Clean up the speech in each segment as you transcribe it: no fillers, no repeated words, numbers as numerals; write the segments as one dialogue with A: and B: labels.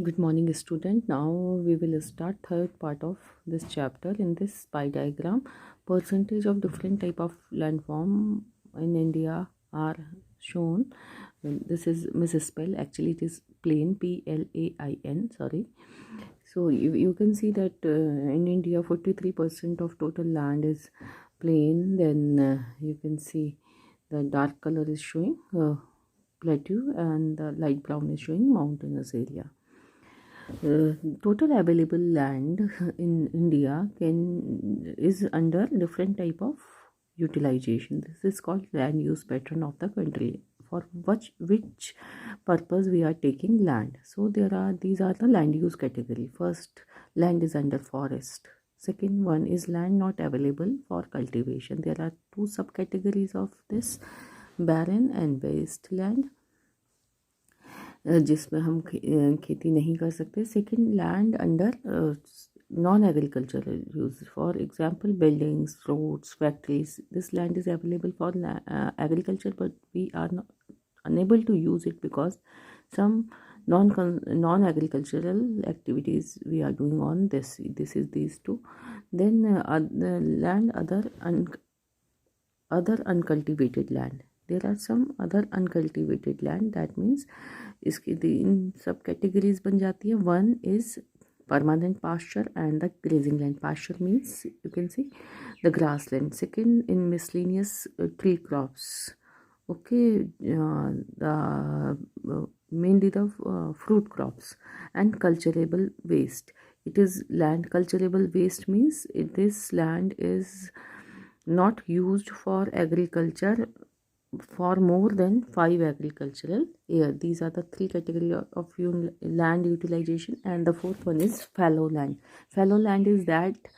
A: Good morning, student. Now we will start third part of this chapter. In this pie diagram, percentage of different type of landform in India are shown. This is misspell. Actually, it is plain, PLAIN. Sorry. So you can see that in India, 43% of total land is plain. Then you can see the dark color is showing plateau, and the light brown is showing mountainous area. Total available land in India is under different type of utilization. This is called land use pattern of the country. For which purpose we are taking land. So these are the land use category. First, land is under forest. Second one is land not available for cultivation. There are two subcategories of this: barren and wasteland, जिसमें हम खेती नहीं कर सकते. Second, land under non agricultural use. For example, buildings, roads, factories. This land is available for agriculture, but we are unable to use it because some non-agricultural activities we are doing on this is these two. Then land other uncultivated land. There are some other uncultivated land. That means इसकी इन सब categories बन जाती है. One is permanent pasture and the grazing land. Pasture means you can see the grassland. Second, in miscellaneous tree crops. Okay, the mainly the fruit crops and cultivable waste. It is land. Cultivable waste means this land is not used for agriculture for more than 5 agricultural year. These are the three category of land utilization. And the fourth one is fallow land. Fallow land is that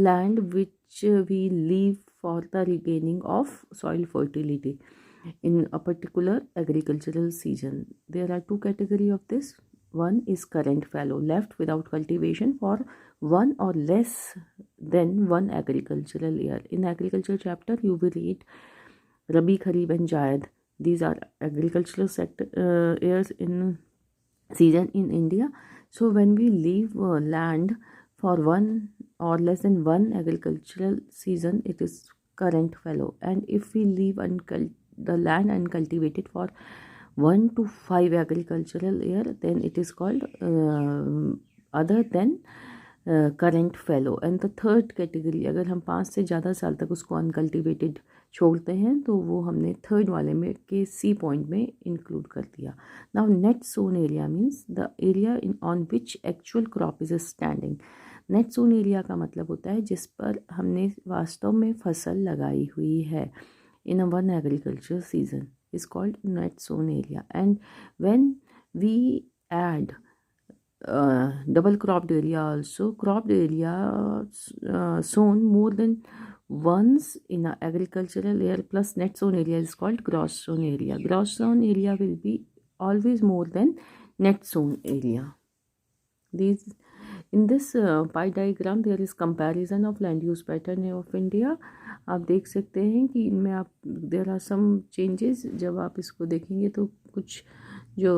A: land which we leave for the regaining of soil fertility in a particular agricultural season. There are two category of this. One is current fallow, left without cultivation for one or less than one agricultural year. In agriculture chapter you will read Rabi, Kharif and Jaid. These are agricultural sector years in season in India. So when we leave land for one or less than one agricultural season, it is current fallow. And if we leave the land uncultivated for 1 to 5 agricultural year, then it is called other than current fellow. And the third category, अगर हम 5 से ज़्यादा साल तक उसको uncultivated छोड़ते हैं तो वो हमने थर्ड वाले में के सी पॉइंट में इंक्लूड कर दिया. Now net sown area means the area in on which actual crop is standing. Net sown area का मतलब होता है जिस पर हमने वास्तव में फसल लगाई हुई है in a one agriculture season is called net sown area. And when we add double cropped area also, cropped area sown more than once in a agricultural year plus net sown area is called gross sown area. Gross sown area will be always more than net sown area. These in this pie diagram there is comparison of land use pattern of India. आप देख सकते हैं कि इनमें आप there are some changes. जब आप इसको देखेंगे तो कुछ जो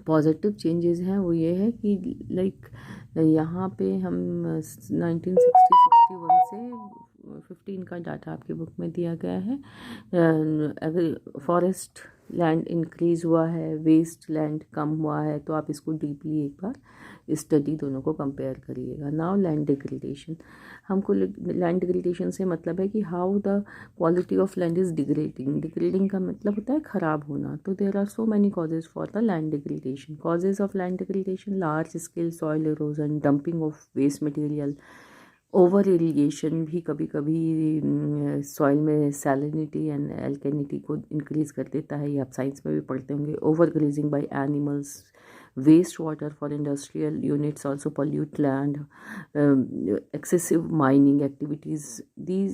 A: पॉजिटिव चेंजेस हैं वो ये है कि लाइक यहाँ पे हम 1960-61 से 15 का डाटा आपकी बुक में दिया गया है. अगर फॉरेस्ट लैंड इंक्रीज़ हुआ है, वेस्ट लैंड कम हुआ है, तो आप इसको डीपली एक बार स्टडी दोनों को कंपेयर करिएगा. Now land degradation. हमको लैंड डिग्रेडेशन से मतलब है कि how the quality of land is degrading. Degrading का मतलब होता है ख़राब होना. तो there are so many causes for the land degradation. Causes of land degradation: large scale soil erosion, dumping of waste material, over irrigation भी कभी कभी सॉइल में सैलिनिटी एंड एल्केनिटी को इंक्रीज़ कर देता है. ये आप साइंस में भी पढ़ते होंगे. Over grazing by animals, waste water for industrial units also pollute land. Excessive mining activities, these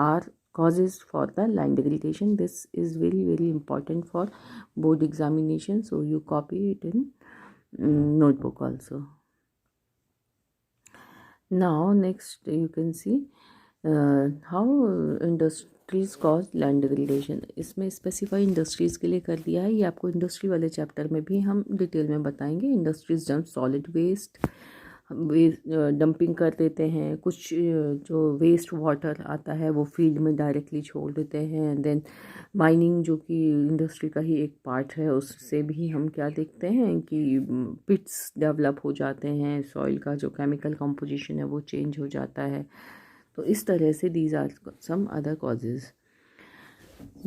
A: are causes for the land degradation. This is very very important for board examination, so you copy it in notebook also. Now next you can see how factories cause land degradation, इसमें specify industries के लिए कर दिया है। ये आपको industry वाले chapter में भी हम डिटेल में बताएंगे। Industries dump solid waste dumping कर देते हैं, कुछ जो वेस्ट वाटर आता है वो फील्ड में डायरेक्टली छोड़ देते हैं। देन माइनिंग जो कि इंडस्ट्री का ही एक पार्ट है, उससे भी हम क्या देखते हैं कि पिट्स डेवलप हो जाते हैं, सॉइल का जो केमिकल कंपोजिशन है वो चेंज हो जाता है। तो इस तरह से these are some other causes.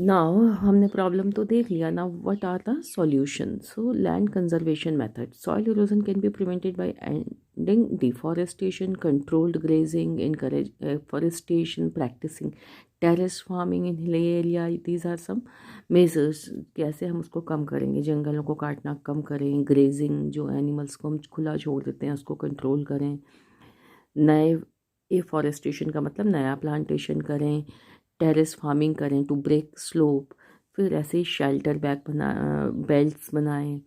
A: Now हमने प्रॉब्लम तो देख लिया। Now what are the solution? So land conservation method, soil erosion can be prevented by ending deforestation, controlled grazing, encourage forestation, practising terrace farming in hilly area. These are some measures. कैसे हम उसको कम करेंगे? जंगलों को काटना कम करें, grazing जो animals को हम खुला छोड़ देते हैं उसको कंट्रोल करें, नए एफॉरेस्टेशन का मतलब नया प्लांटेशन करें, टेरेस फार्मिंग करें टू ब्रेक स्लोप, फिर ऐसे ही शेल्टर बेल्ट्स बनाएं।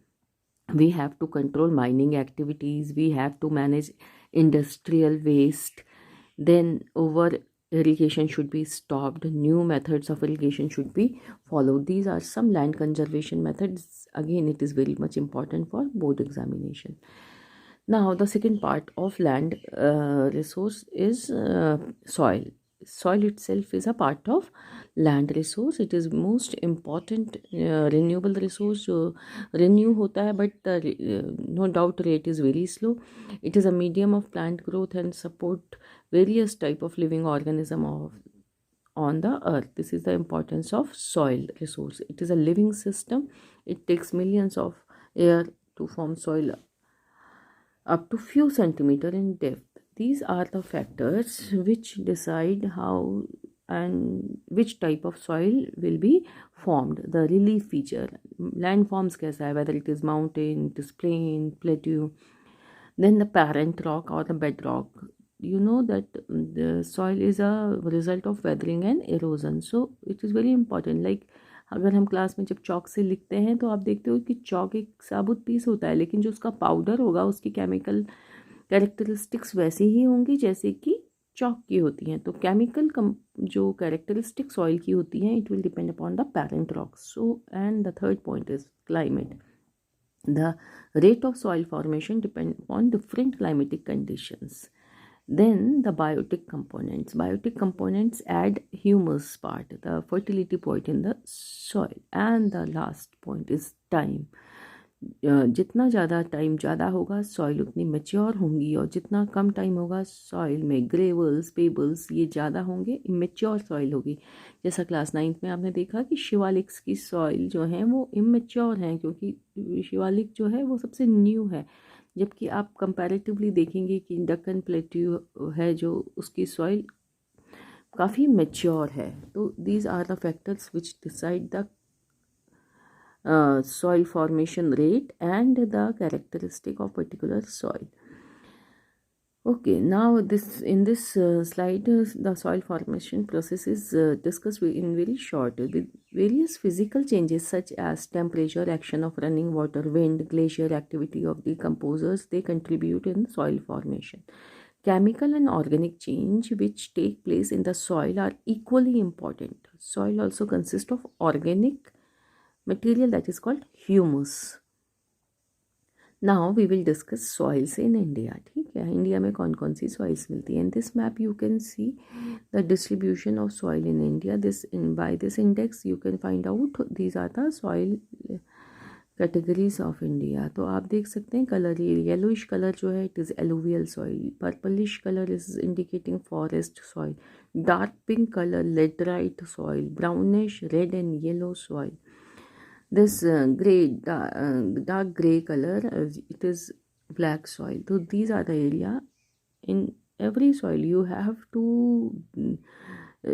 A: We have to control mining activities, we have to manage industrial waste, then over irrigation should be stopped, new methods of irrigation should be followed. These are some land conservation methods. Again, it is very much important for board examination. Now the second part of land resource is soil. Soil itself is a part of land resource. It is most important renewable resource जो renew होता है, but the no doubt rate is very slow. It is a medium of plant growth and support various type of living organism on the earth. This is the importance of soil resource. It is a living system. It takes millions of air to form soil up to few centimeter in depth. These are the factors which decide how and which type of soil will be formed. The relief feature, landforms kaisa hai, whether it is mountain, it is plain, plateau. Then the parent rock or the bedrock. You know that the soil is a result of weathering and erosion. So it is very important. Like अगर हम class में जब chalk से लिखते हैं तो आप देखते हो कि चॉक एक साबुत पीस होता है, लेकिन जो उसका पाउडर होगा उसकी केमिकल कैरेक्टरिस्टिक्स वैसी ही होंगी जैसे कि चॉक की होती हैं। तो केमिकल जो कैरेक्टरिस्टिक्स सॉइल की होती हैं, it will depend upon the parent rock. So and the third point is climate. The rate of soil formation depends upon different climatic conditions. Then the biotic components. Biotic components add humus part, the fertility point in the soil. And the last point is time. जितना ज़्यादा time ज़्यादा होगा soil उतनी mature होंगी, और जितना कम time होगा soil में ग्रेवल्स पेबल्स ये ज़्यादा होंगे, इमेच्योर सॉइल होगी. जैसा क्लास 9th में आपने देखा कि शिवालिक्स की सॉइल जो है वो इमेच्योर हैं, क्योंकि शिवालिक जो है वो सबसे न्यू है. जबकि आप कंपैरेटिवली देखेंगे कि डक्कन प्लेट्यू है जो उसकी सॉइल काफ़ी मेच्योर है. तो these are the factors which decide the soil formation rate and the characteristic of particular soil. Okay, now in this slide the soil formation process is discussed in very short. With various physical changes such as temperature, action of running water, wind, glacier activity of decomposers, they contribute in soil formation. Chemical and organic change which take place in the soil are equally important. Soil also consists of organic material that is called humus. Now we will discuss soils in India. ठीक है, India में कौन कौन सी soils मिलती है. In this map you can see the distribution of soil in India. By this index you can find out these are the soil categories of India. तो आप देख सकते हैं कलर, ये येलोइश कलर जो है it is alluvial soil, purplish color is indicating forest soil, dark pink color laterite soil, brownish red and yellow soil. This dark gray color, it is black soil. So these are the area. In every soil you have to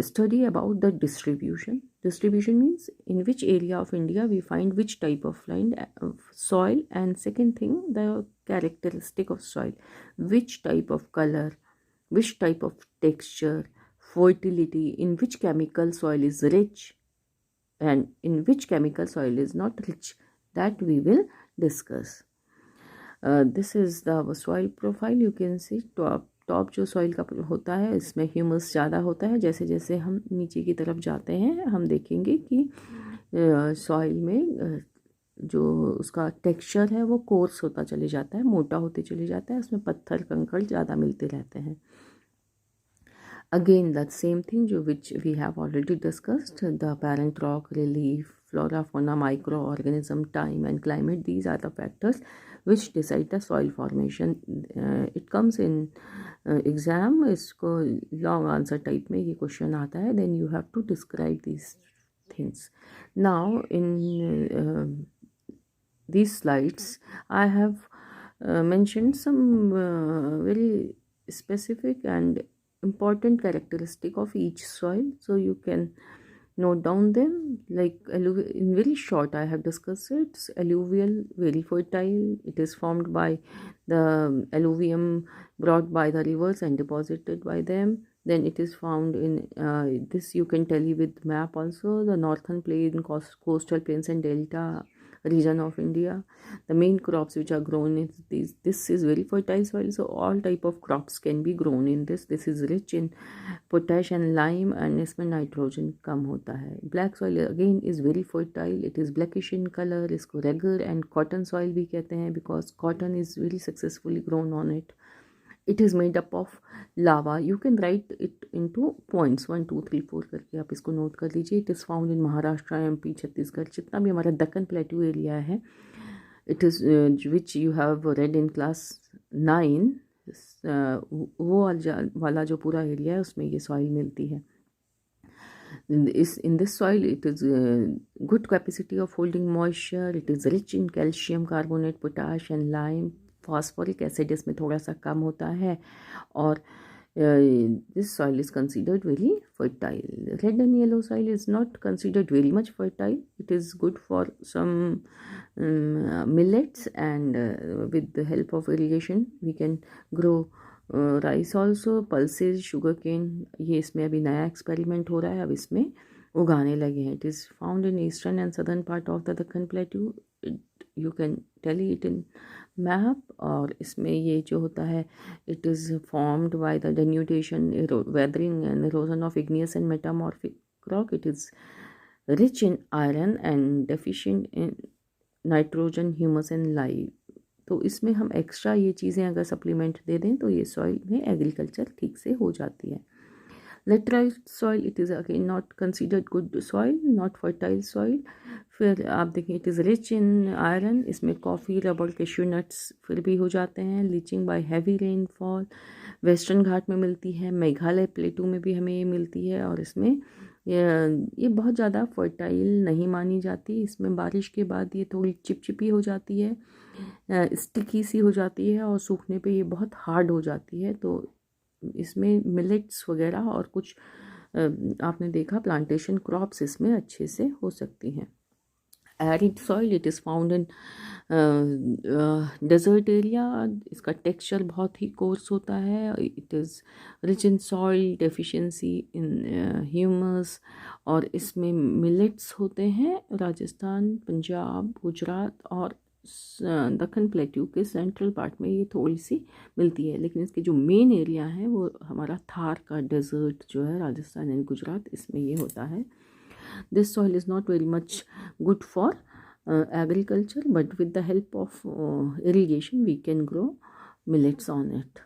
A: study about the distribution. Distribution means in which area of India we find which type of land, soil, and second thing the characteristic of soil, which type of color, which type of texture, fertility, in which chemical soil is rich and in which chemical soil is not rich, that we will discuss. This is the soil profile. You can see top जो soil का होता है इसमें humus ज़्यादा होता है। जैसे जैसे हम नीचे की तरफ जाते हैं हम देखेंगे कि सॉइल में जो उसका टेक्सचर है वो कोर्स होता चले जाता है, मोटा होते चले जाता है, उसमें पत्थर कंकड़ ज़्यादा मिलते रहते हैं। Again, that same thing which we have already discussed, the parent rock, relief, flora, fauna, microorganism, time and climate, these are the factors which decide the soil formation. It comes in exam, इसको long answer type में ये question आता है, then you have to describe these things. Now in these slides I have mentioned some very specific and important characteristic of each soil, so you can note down them. Like in very short I have discussed it. It's alluvial, very fertile. It is formed by the alluvium brought by the rivers and deposited by them. Then it is found in this you can tell you with map also, the northern plain, coastal plains and delta region of India. The main crops which are grown in this is very fertile soil, so all type of crops can be grown in this. This is rich in potash and lime and इसमें nitrogen कम होता है. Black soil again is very fertile. It is blackish in color. इसको regur and cotton soil भी कहते हैं because cotton is very successfully grown on it. It is made up of lava. You can write it into points 1 2 3 4 करके आप इसको note कर लीजिए. It is found in Maharashtra, MP, Chhattisgarh, जितना भी हमारा दक्कन प्लेट्यू एरिया है. It is which you have read in class 9. वो वाला जो पूरा एरिया है उसमें ये सॉइल मिलती है. In this soil it is good capacity of holding moisture. It is rich in calcium carbonate, potash and lime. Phosphoric acid इसमें थोड़ा सा कम होता है. और this soil is considered very fertile. Red and yellow soil is not considered very much fertile. It is good for some millets, and with the help of irrigation we can grow rice also, pulses, sugarcane. ये इसमें अभी नया experiment हो रहा है, अब इसमें उगाने लगे हैं. It is found in eastern and southern part of the Deccan Plateau. You can tell it in map. और इसमें ये जो होता है it is formed by the denudation, weathering and erosion of igneous and metamorphic rock. It is rich in iron and deficient in nitrogen, humus and lime. तो इसमें हम extra ये चीज़ें अगर सप्लीमेंट दे दें तो ये सॉइल में एग्रीकल्चर ठीक से हो जाती है. Laterite soil, it is again not considered good soil, not fertile soil. फिर आप देखें it is rich in iron. इसमें कॉफ़ी, रबर, कैश्यू नट्स फिर भी हो जाते हैं. Leaching by heavy rainfall western Ghat में मिलती है. मेघालय प्लेटू में भी हमें ये मिलती है. और इसमें ये बहुत ज़्यादा फर्टाइल नहीं मानी जाती. इसमें बारिश के बाद ये थोड़ी चिपचिपी हो जाती है, स्टिकी सी हो जाती है, और सूखने पे ये बहुत हार्ड हो जाती है. तो इसमें मिलेट्स वगैरह और कुछ आपने देखा प्लांटेशन क्रॉप्स इसमें अच्छे से हो सकती हैं. Arid soil, it is found in desert area. इसका टेक्सचर बहुत ही कोर्स होता है. It is rich in soil, deficiency in humus. और इसमें मिलेट्स होते हैं. राजस्थान, पंजाब, गुजरात और दक्कन प्लेट्यू के सेंट्रल पार्ट में ये थोड़ी सी मिलती है. लेकिन इसके जो मेन एरिया है वो हमारा थार का डेजर्ट जो है राजस्थान एंड गुजरात, इसमें ये होता है. This soil is not very much good for agriculture, but with the help of irrigation we can grow millets on it.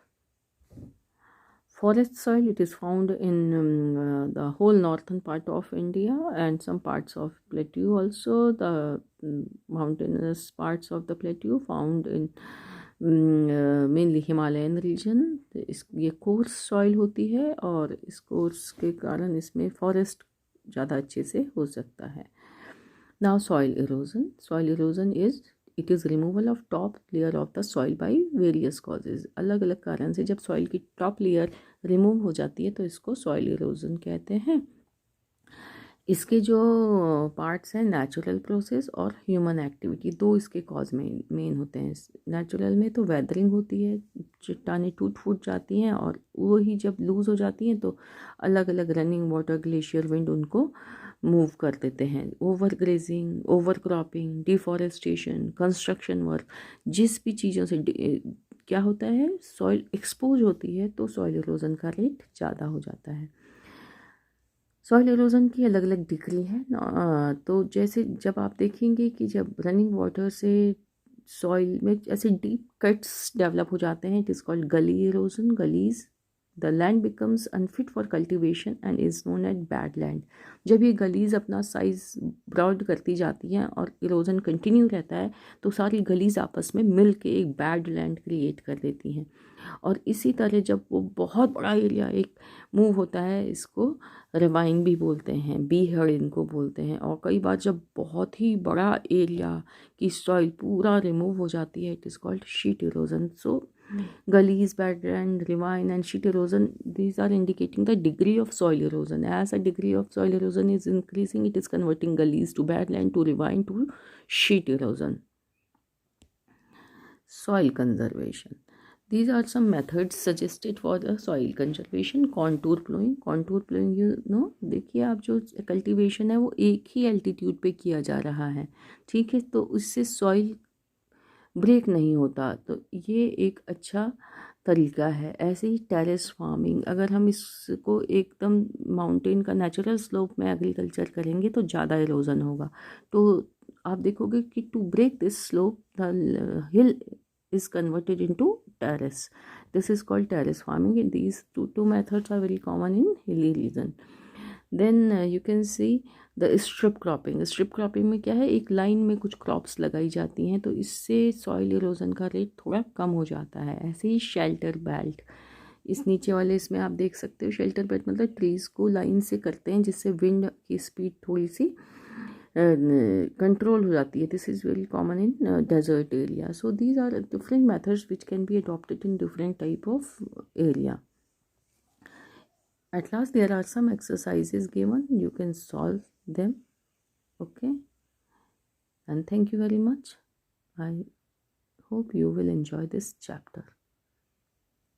A: Forest soil, it is found in the whole northern part of India and some parts of plateau also. The mountainous parts of the plateau found in mainly Himalayan region. ये course soil होती है और इस course के कारण इसमें forest ज़्यादा अच्छे से हो सकता है. Now soil erosion. Soil erosion is it is removal of top layer of the soil by various causes. अलग अलग कारण से जब सॉइल की टॉप लेयर रिमूव हो जाती है तो इसको सॉइल इरोजन कहते हैं. इसके जो पार्ट्स हैं नेचुरल प्रोसेस और ह्यूमन एक्टिविटी, दो इसके कॉज मेन होते हैं. नेचुरल में तो वेदरिंग होती है, चट्टानें टूट फूट जाती हैं और वो ही जब लूज़ हो जाती हैं तो अलग अलग रनिंग वाटर, ग्लेशियर, विंड उनको मूव कर देते हैं. Over grazing, over cropping, deforestation, construction work, जिस भी चीज़ों से क्या होता है, सॉइल एक्सपोज होती है तो सॉइल इरोजन का रेट ज़्यादा हो जाता है। सॉइल इरोजन की अलग अलग डिग्री है तो जैसे जब आप देखेंगे कि जब रनिंग वाटर से सॉइल में ऐसे डीप कट्स डेवलप हो जाते हैं, it is called gully erosion, gullies, the land becomes unfit for cultivation and is known at bad land. जब ये गलीज अपना साइज ब्रॉड करती जाती हैं और इरोजन कंटिन्यू रहता है तो सारी गलीज आपस में मिल के एक बैड लैंड क्रिएट कर देती हैं। और इसी तरह जब वो बहुत बड़ा एरिया एक मूव होता है, इसको रिवाइन भी बोलते हैं, बी हेड इनको बोलते हैं। और कई बार जब बहुत ही बड़ा एरिया की सॉइल पूरा रिमूव हो जाती है, it is called sheet erosion. So gullies, badland, ravine and sheet erosion, these are indicating the degree of soil erosion. As a degree of soil erosion is increasing, it is converting gullies to badland, to ravine, to sheet erosion. Soil conservation. These are some methods suggested for the soil conservation. Contour plowing. Contour plowing, you know, देखिए आप जो cultivation है वो एक ही altitude पे किया जा रहा है, ठीक है, तो उससे सॉइल ब्रेक नहीं होता, तो ये एक अच्छा तरीका है। ऐसे ही टेरेस फार्मिंग, अगर हम इसको एकदम माउंटेन का नेचुरल स्लोप में एग्रीकल्चर करेंगे तो ज़्यादा इरोजन होगा। तो आप देखोगे कि to break this slope the hill is converted into terrace. This is called terrace farming, and these two methods are very common in hilly region. Then you can see the strip cropping. Strip cropping में क्या है, एक line में कुछ crops लगाई जाती हैं तो इससे सॉइल इरोजन का रेट थोड़ा कम हो जाता है। ऐसे ही शेल्टर बेल्ट, इस नीचे वाले इसमें आप देख सकते हो, शेल्टर बेल्ट मतलब ट्रीज़ को लाइन से करते हैं जिससे विंड की स्पीड थोड़ी सी कंट्रोल हो जाती है। This is very common in desert area. So these are different methods which can be adopted in different type of area. At last, there are some exercises given, you can solve them. Okay, and thank you very much. I hope you will enjoy this chapter.